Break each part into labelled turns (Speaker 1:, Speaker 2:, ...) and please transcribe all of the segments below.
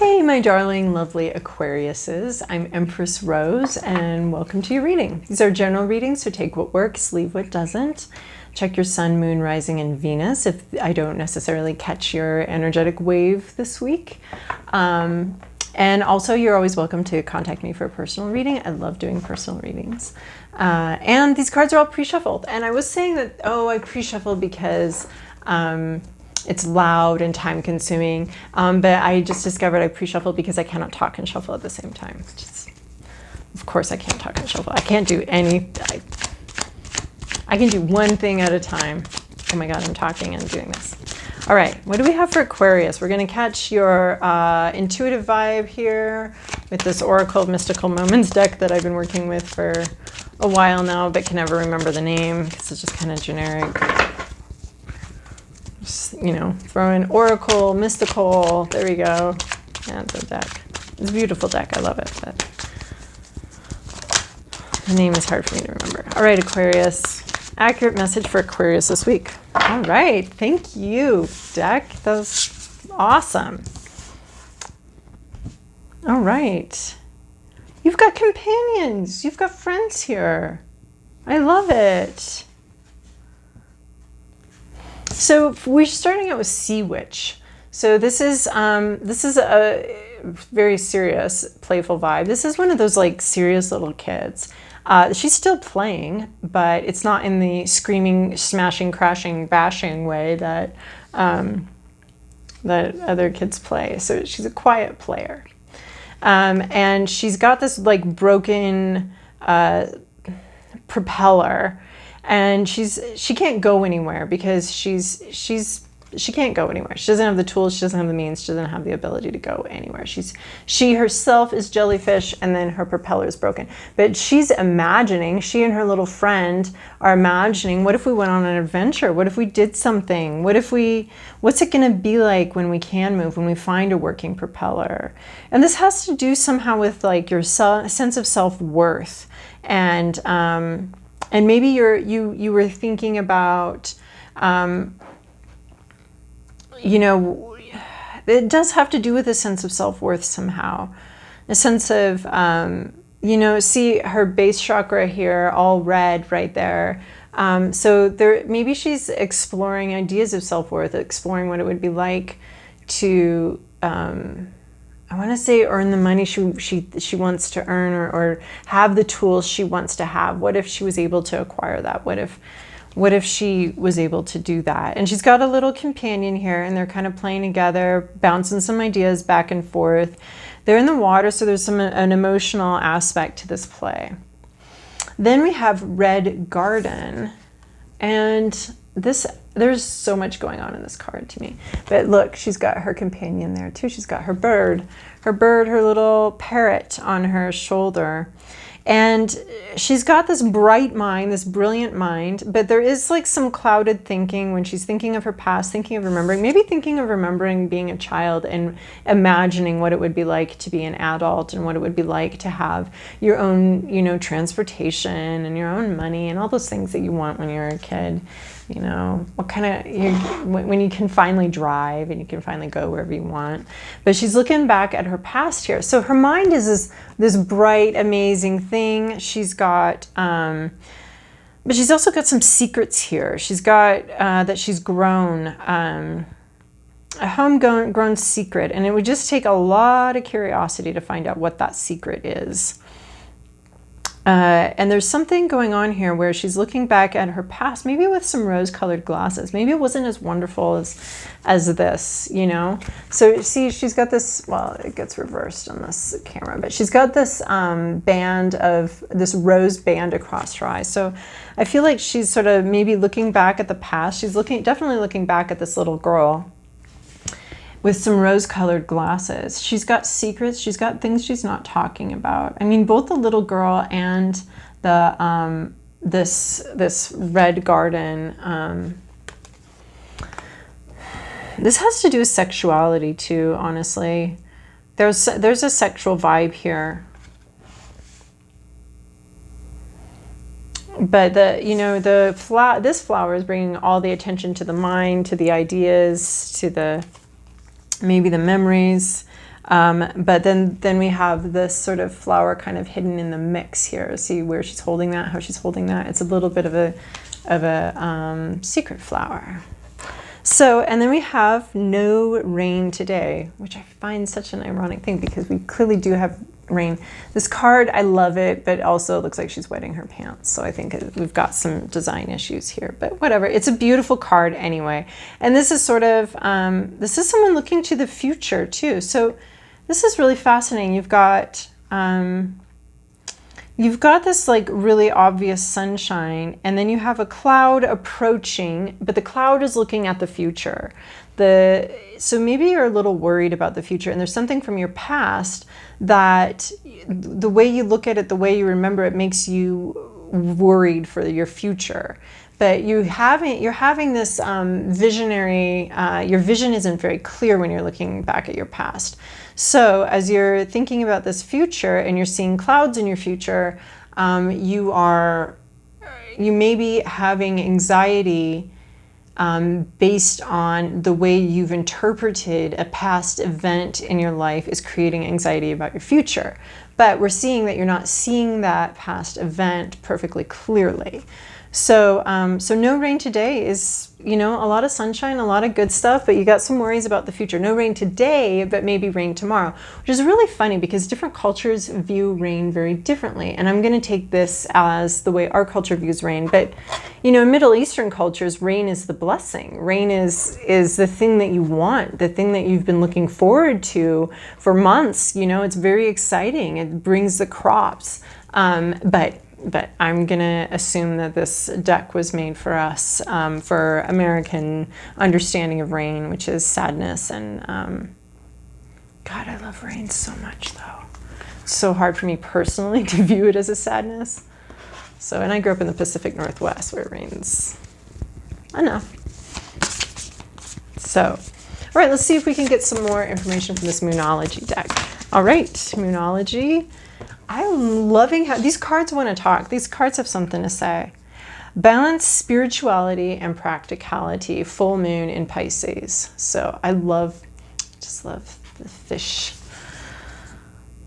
Speaker 1: Hey, my darling, lovely Aquariuses. I'm Empress Rose, and welcome to your reading. These are general readings, so take what works, leave what doesn't. Check your sun, moon, rising, and Venus if I don't necessarily catch your energetic wave this week. And also, you're always welcome to contact me for a personal reading. I love doing personal readings. And these cards are all pre-shuffled. And I was saying that, I pre-shuffled because it's loud and time-consuming. But I just discovered I pre-shuffled because I cannot talk and shuffle at the same time. Of course I can't talk and shuffle. I can't do I can do one thing at a time. Oh my God, I'm talking and doing this. All right, what do we have for Aquarius? We're going to catch your intuitive vibe here with this Oracle of Mystical Moments deck that I've been working with for a while now, but can never remember the name because it's just kind of generic. Just, throw in Oracle, Mystical, there we go. And the deck. It's a beautiful deck, I love it, but the name is hard for me to remember. All right, Aquarius. Accurate message for Aquarius this week. All right, thank you, deck. That was awesome. All right. You've got companions. You've got friends here. I love it. So we're starting out with Sea Witch. So this is a very serious, playful vibe. This is one of those like serious little kids. She's still playing, but it's not in the screaming, smashing, crashing, bashing way that that other kids play. So she's a quiet player, and she's got this like broken propeller, and she can't go anywhere because she can't go anywhere. She doesn't have the tools, she doesn't have the means, she doesn't have the ability to go anywhere. She herself is jellyfish, and then her propeller is broken. But she's imagining, she and her little friend are imagining, what if we went on an adventure? What if we did something? What's it gonna be like when we can move, when we find a working propeller? And this has to do somehow with like your sense of self-worth. And maybe you were thinking about, it does have to do with a sense of self-worth somehow. A sense of, see her base chakra here, all red right there. So maybe she's exploring ideas of self-worth, exploring what it would be like to, I want to say, earn the money she wants to earn, or have the tools she wants to have. What if she was able to acquire that? What if she was able to do that? And she's got a little companion here, and they're kind of playing together, bouncing some ideas back and forth. They're in the water, so there's an emotional aspect to this play. Then we have Red Garden, and there's so much going on in this card to me. But look, she's got her companion there too. She's got her little parrot on her shoulder. And she's got this bright mind, this brilliant mind, but there is like some clouded thinking when she's thinking of her past, thinking of remembering being a child and imagining what it would be like to be an adult and what it would be like to have your own, transportation and your own money and all those things that you want when you're a kid. When you can finally drive and you can finally go wherever you want. But she's looking back at her past here. So her mind is this bright, amazing thing. She's got, but she's also got some secrets here. She's got that she's grown, a homegrown secret. And it would just take a lot of curiosity to find out what that secret is. And there's something going on here where she's looking back at her past, maybe with some rose-colored glasses. Maybe it wasn't as wonderful as this, So see, she's got this, well, it gets reversed on this camera, but she's got this this rose band across her eye. So I feel like she's sort of maybe looking back at the past. She's definitely looking back at this little girl with some rose-colored glasses. She's got secrets. She's got things she's not talking about. I mean, both the little girl and the this Red Garden. This has to do with sexuality too. Honestly, there's a sexual vibe here. But this flower is bringing all the attention to the mind, to the ideas, to maybe the memories. But then we have this sort of flower kind of hidden in the mix here. See where she's holding that, how she's holding that. It's a little bit of a secret flower. So, and then we have no rain today, which I find such an ironic thing because we clearly do have rain. This card, I love it, but also it looks like she's wetting her pants. So I think we've got some design issues here, but whatever. It's a beautiful card anyway. And this is sort of, this is someone looking to the future too. So this is really fascinating. You've got this like really obvious sunshine, and then you have a cloud approaching, but the cloud is looking at the future. So maybe you're a little worried about the future, and there's something from your past that the way you look at it, the way you remember it, makes you worried for your future. But you're having this visionary, your vision isn't very clear when you're looking back at your past. So as you're thinking about this future and you're seeing clouds in your future, you may be having anxiety based on the way you've interpreted a past event in your life is creating anxiety about your future. But we're seeing that you're not seeing that past event perfectly clearly. So, so no rain today is, a lot of sunshine, a lot of good stuff, but you got some worries about the future. No rain today, but maybe rain tomorrow, which is really funny because different cultures view rain very differently. And I'm going to take this as the way our culture views rain. But, in Middle Eastern cultures, rain is the blessing. Rain is the thing that you want, the thing that you've been looking forward to for months. It's very exciting. It brings the crops. But I'm going to assume that this deck was made for us, for American understanding of rain, which is sadness. And God, I love rain so much, though. It's so hard for me personally to view it as a sadness. So, and I grew up in the Pacific Northwest where it rains enough. So, all right, let's see if we can get some more information from this Moonology deck. All right, Moonology. I'm loving how these cards want to talk. These cards have something to say. Balance spirituality and practicality, full moon in Pisces. So I just love the fish.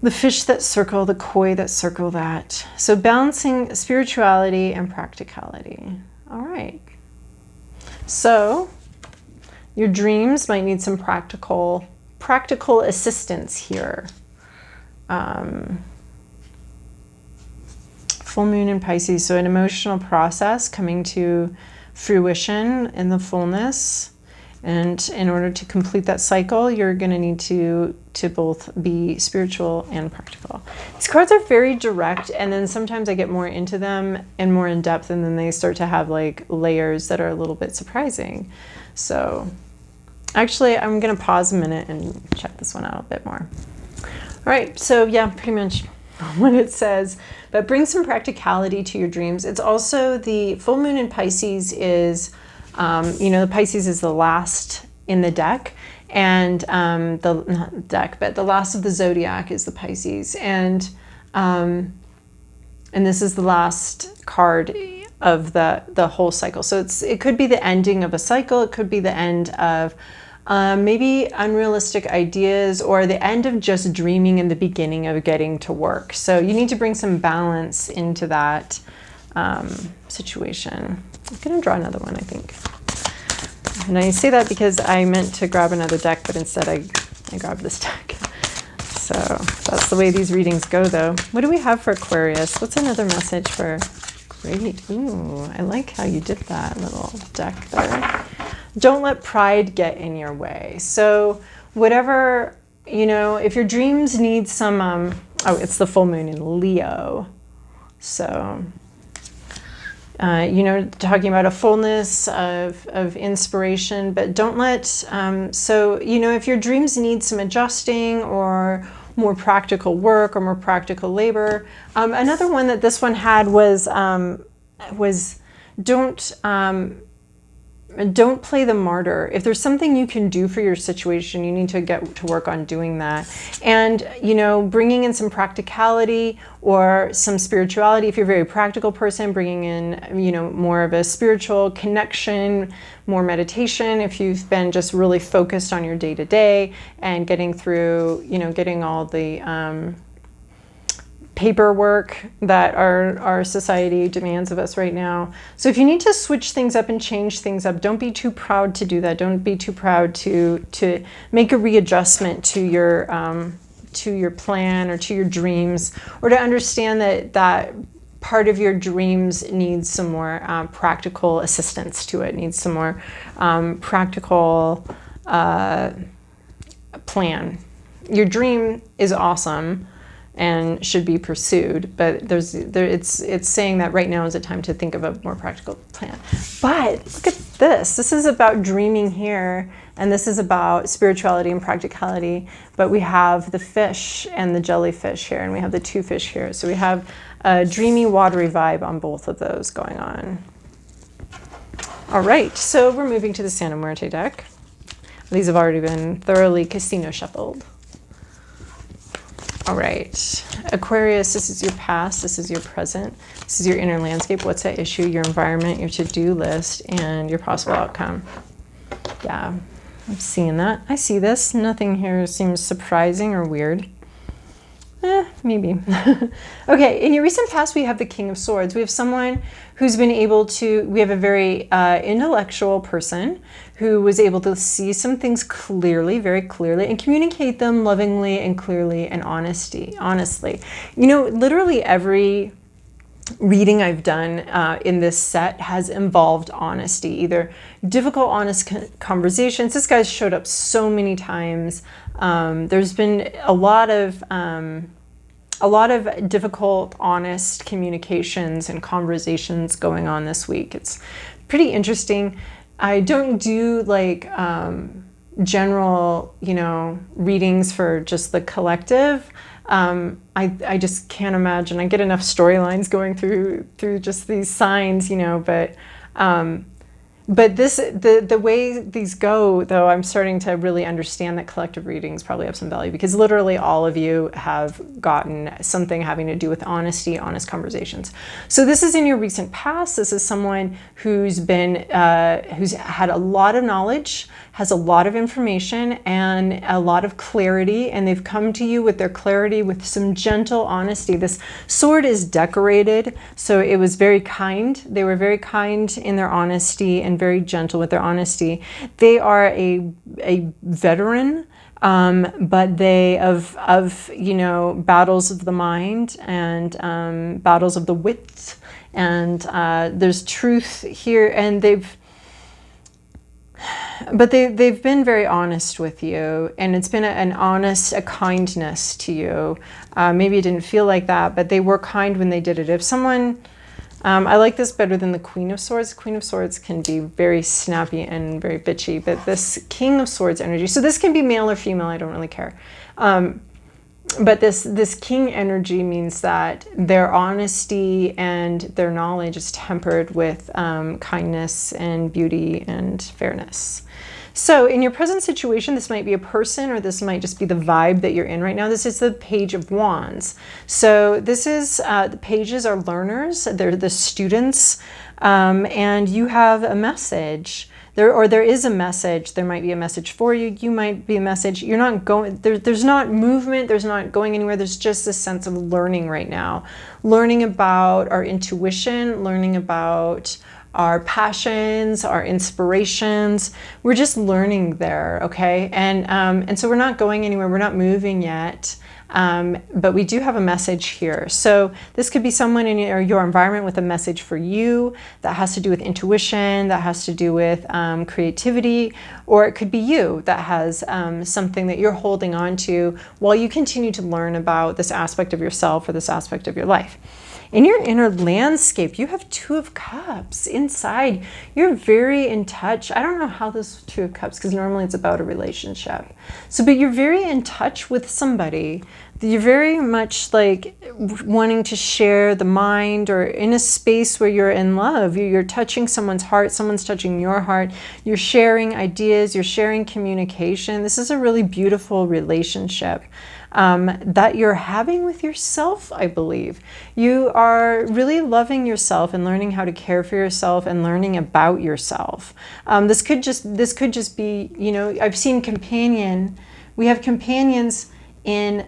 Speaker 1: The fish that circle, the koi that circle that. So balancing spirituality and practicality. All right. So your dreams might need some practical assistance here. Full moon in Pisces, so an emotional process coming to fruition in the fullness. And in order to complete that cycle, you're going to need to both be spiritual and practical. These cards are very direct, and then sometimes I get more into them and more in depth, and then they start to have like layers that are a little bit surprising. So actually, I'm going to pause a minute and check this one out a bit more. All right, so yeah, pretty much what it says, but bring some practicality to your dreams. It's also the full moon in Pisces is, the Pisces is the last in the deck, and the last of the zodiac is the Pisces, and this is the last card of the whole cycle. So it could be the ending of a cycle, it could be the end of maybe unrealistic ideas, or the end of just dreaming and the beginning of getting to work. So you need to bring some balance into that situation. I'm going to draw another one, I think. And I say that because I meant to grab another deck, but instead I grabbed this deck. So that's the way these readings go, though. What do we have for Aquarius? What's another message for... Great. Ooh, I like how you did that little deck there. Don't let pride get in your way. So whatever, if your dreams need some, it's the full moon in Leo. So, talking about a fullness of inspiration, but don't let, if your dreams need some adjusting or more practical work or more practical labor. Another one that this one had was don't, don't play the martyr. If there's something you can do for your situation, you need to get to work on doing that. And, you know, bringing in some practicality or some spirituality. If you're a very practical person, bringing in, you know, more of a spiritual connection, more meditation. If you've been just really focused on your day-to-day and getting through, you know, getting all the paperwork that our society demands of us right now. So if you need to switch things up and change things up, don't be too proud to do that. Don't be too proud to make a readjustment to your plan or to your dreams, or to understand that part of your dreams needs some more practical assistance to it, needs some more practical plan. Your dream is awesome and should be pursued, but it's saying that right now is a time to think of a more practical plan. But look at this. This is about dreaming here, and this is about spirituality and practicality. But we have the fish and the jellyfish here, and we have the two fish here. So we have a dreamy, watery vibe on both of those going on. All right, so we're moving to the Santa Muerte deck. These have already been thoroughly casino shuffled. All right, Aquarius, this is your past, this is your present, this is your inner landscape. What's at issue? Your environment, your to-do list, and your possible outcome. Yeah, I'm seeing that. I see this. Nothing here seems surprising or weird. Maybe. Okay, in your recent past, we have the King of Swords. We have someone who's been able to, we have a very intellectual person who was able to see some things clearly, very clearly, and communicate them lovingly and clearly and honestly. You know, literally every reading I've done in this set has involved honesty, either difficult, honest conversations. This guy's showed up so many times. There's been a lot of difficult, honest communications and conversations going on this week. It's pretty interesting. I don't do like general, you know, readings for just the collective. I just can't imagine. I get enough storylines going through just these signs, you know, but this, the way these go, though, I'm starting to really understand that collective readings probably have some value, because literally all of you have gotten something having to do with honesty, honest conversations. So this is in your recent past. This is someone who's been, who's had a lot of knowledge, has a lot of information and a lot of clarity, and they've come to you with their clarity with some gentle honesty. This sword is decorated, so it was very kind. They were very kind in their honesty and very gentle with their honesty. They are a veteran, but they of you know, battles of the mind and battles of the wit, and there's truth here, and they've been very honest with you, and it's been a kindness to you. Maybe it didn't feel like that, but they were kind when they did it. If someone, I like this better than the Queen of Swords. Queen of Swords can be very snappy and very bitchy, but this King of Swords energy, so this can be male or female, I don't really care. But this king energy means that their honesty and their knowledge is tempered with kindness and beauty and fairness. So in your present situation, this might be a person, or this might just be the vibe that you're in right now. This is the Page of Wands. So this is, the pages are learners, they're the students, and you have a message. There is a message. There might be a message for you. You might be a message. You're not going, there's not movement. There's not going anywhere. There's just a sense of learning right now. Learning about our intuition, learning about our passions, our inspirations. We're just learning there, okay? And so we're not going anywhere. We're not moving yet. But we do have a message here. So this could be someone in your environment with a message for you that has to do with intuition, that has to do with creativity, or it could be you that has something that you're holding on to while you continue to learn about this aspect of yourself or this aspect of your life. In your inner landscape, you have Two of Cups inside. You're very in touch. I don't know how this Two of Cups, because normally it's about a relationship. So, but you're very in touch with somebody. You're very much like wanting to share the mind, or in a space where you're in love. You're touching someone's heart, someone's touching your heart. You're sharing ideas, you're sharing communication. This is a really beautiful relationship that you're having with yourself, I believe. You are really loving yourself and learning how to care for yourself and learning about yourself. This could just be, you know, I've seen companion. We have companions in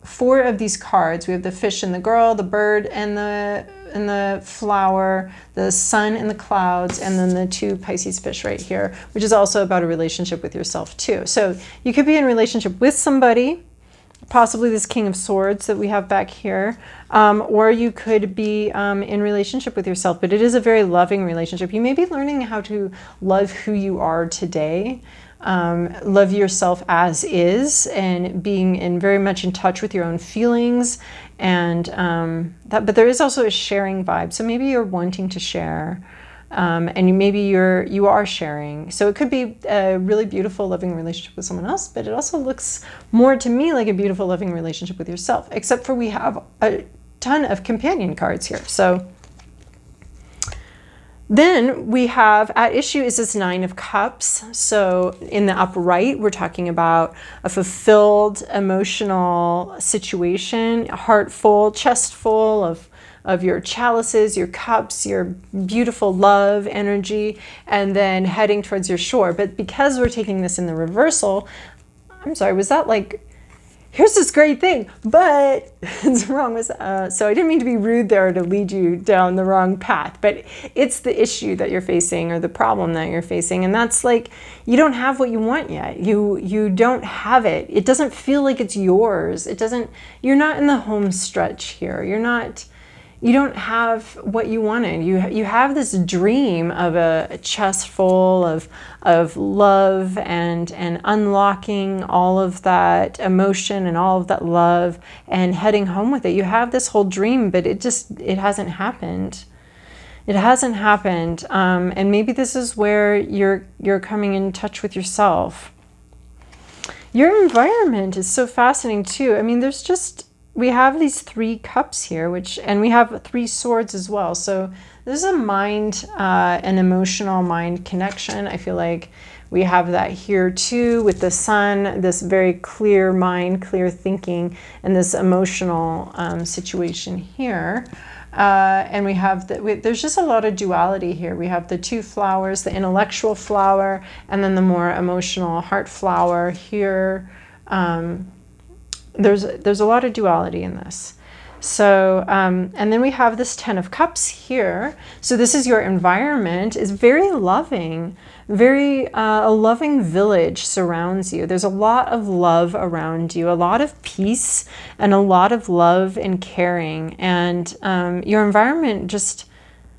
Speaker 1: 4 of these cards. We have the fish and the girl, the bird and the flower, the sun and the clouds, and then the 2 Pisces fish right here, which is also about a relationship with yourself too. So you could be in a relationship with somebody, possibly this King of Swords that we have back here, or you could be in relationship with yourself, but it is a very loving relationship. You may be learning how to love who you are today, love yourself as is, and being very much in touch with your own feelings, and but there is also a sharing vibe. So maybe you're wanting to share, and maybe you are sharing. So it could be a really beautiful, loving relationship with someone else, but it also looks more to me like a beautiful, loving relationship with yourself, except for we have a ton of companion cards here. So then we have at issue is this 9 of Cups. So in the upright, we're talking about a fulfilled emotional situation, heart full, chest full of your chalices, your cups, your beautiful love energy, and then heading towards your shore. But because we're taking this in the reversal, I'm sorry, was that like, here's this great thing, but it's wrong. So I didn't mean to be rude there or to lead you down the wrong path, but it's the issue that you're facing or the problem that you're facing. And that's like, you don't have what you want yet. You don't have it. It doesn't feel like it's yours. You're not in the home stretch here. You don't have what you wanted. You have this dream of a chest full of love and unlocking all of that emotion and all of that love and heading home with it. You have this whole dream, but it hasn't happened. It hasn't happened. And maybe this is where you're coming in touch with yourself. Your environment is so fascinating too. I mean, we have these 3 cups here, and we have 3 swords as well. So this is a mind, an emotional mind connection. I feel like we have that here too with the sun, this very clear mind, clear thinking, and this emotional situation here. And we have there's just a lot of duality here. We have the 2 flowers, the intellectual flower, and then the more emotional heart flower here. There's a lot of duality in this. So, and then we have this 10 of Cups here. So this is your environment is very loving, a loving village surrounds you. There's a lot of love around you, a lot of peace and a lot of love and caring. And your environment just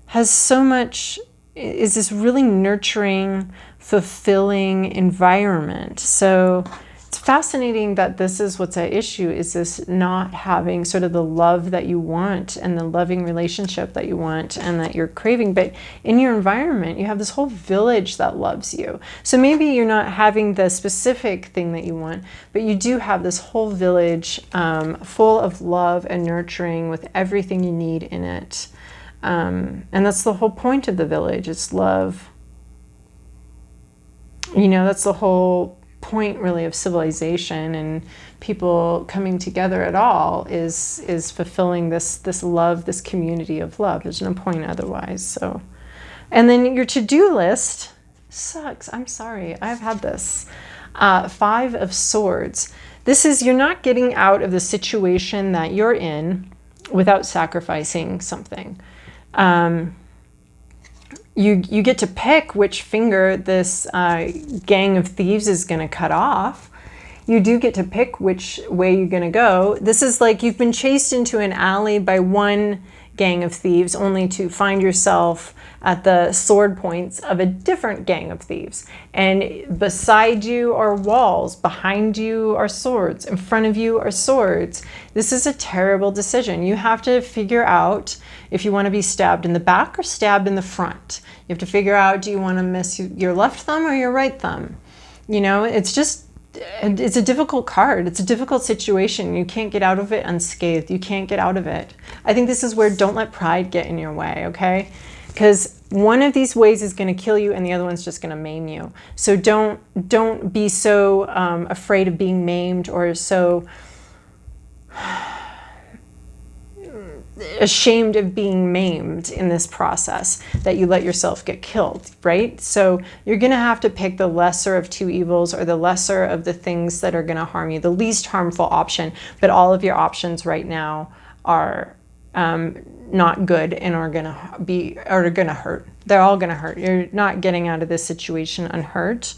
Speaker 1: has so much, is this really nurturing, fulfilling environment. So it's fascinating that this is what's at issue, is this not having sort of the love that you want and the loving relationship that you want and that you're craving. But in your environment, you have this whole village that loves you. So maybe you're not having the specific thing that you want, but you do have this whole village full of love and nurturing with everything you need in it. And that's the whole point of the village. It's love. You know, that's the whole point really of civilization and people coming together at all is fulfilling this love, this community of love. There's no point otherwise. So, and then your to-do list sucks. I'm sorry, I've had this. 5 of Swords. This is, you're not getting out of the situation that you're in without sacrificing something. You get to pick which finger this gang of thieves is going to cut off. You do get to pick which way you're going to go. This is like you've been chased into an alley by one gang of thieves, only to find yourself at the sword points of a different gang of thieves. And beside you are walls, behind you are swords, in front of you are swords. This is a terrible decision. You have to figure out if you want to be stabbed in the back or stabbed in the front. You have to figure out, do you want to miss your left thumb or your right thumb? You know, it's a difficult card. It's a difficult situation. You can't get out of it unscathed. You can't get out of it. I think this is where don't let pride get in your way, okay? Because one of these ways is going to kill you and the other one's just going to maim you. So don't be so afraid of being maimed or so ashamed of being maimed in this process that you let yourself get killed, right? So you're going to have to pick the lesser of two evils, or the lesser of the things that are going to harm you, the least harmful option. But all of your options right now are not good and are going to hurt. They're all going to hurt. You're not getting out of this situation unhurt.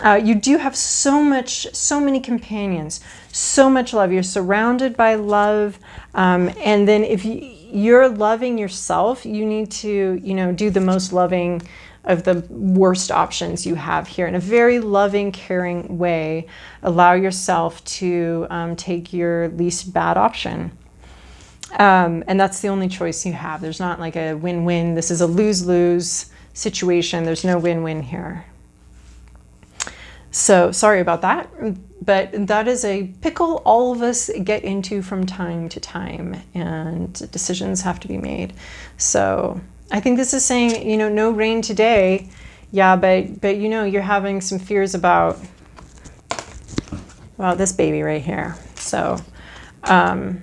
Speaker 1: You do have so many companions, so much love. You're surrounded by love. And then if you're loving yourself, you need to, do the most loving of the worst options you have here in a very loving, caring way. Allow yourself to take your least bad option. And that's the only choice you have. There's not like a win-win. This is a lose-lose situation. There's no win-win here. So sorry about that, but that is a pickle all of us get into from time to time, and decisions have to be made. So I think this is saying, no rain today. Yeah, but you're having some fears about this baby right here. So, and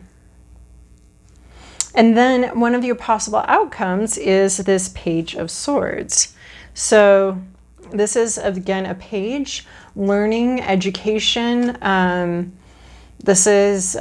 Speaker 1: then one of your possible outcomes is this Page of Swords. So this is, again, a page, learning, education. This is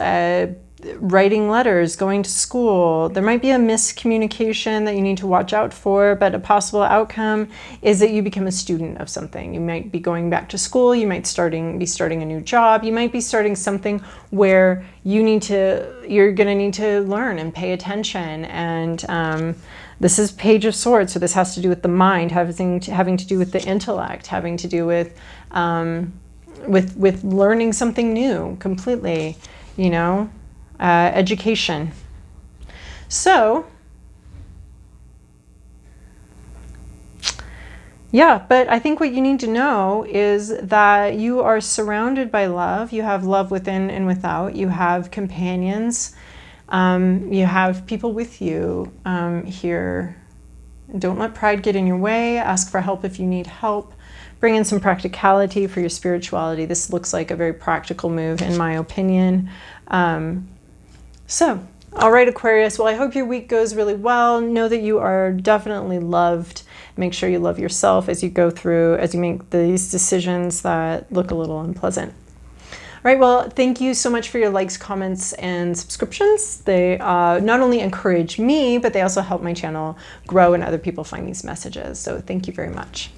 Speaker 1: writing letters, going to school. There might be a miscommunication that you need to watch out for, but a possible outcome is that you become a student of something. You might be going back to school. You might be starting a new job. You might be starting something where you're going to need to learn and pay attention. And this is Page of Swords, so this has to do with the mind, having to do with the intellect, having to do with learning something new completely, education. So, yeah, but I think what you need to know is that you are surrounded by love. You have love within and without. You have companions. You have people with you here. Don't let pride get in your way. Ask for help if you need help. Bring in some practicality for your spirituality. This looks like a very practical move, in my opinion. So, all right, Aquarius. Well, I hope your week goes really well. Know that you are definitely loved. Make sure you love yourself as you make these decisions that look a little unpleasant. All right, well, thank you so much for your likes, comments, and subscriptions. They not only encourage me, but they also help my channel grow and other people find these messages. So thank you very much.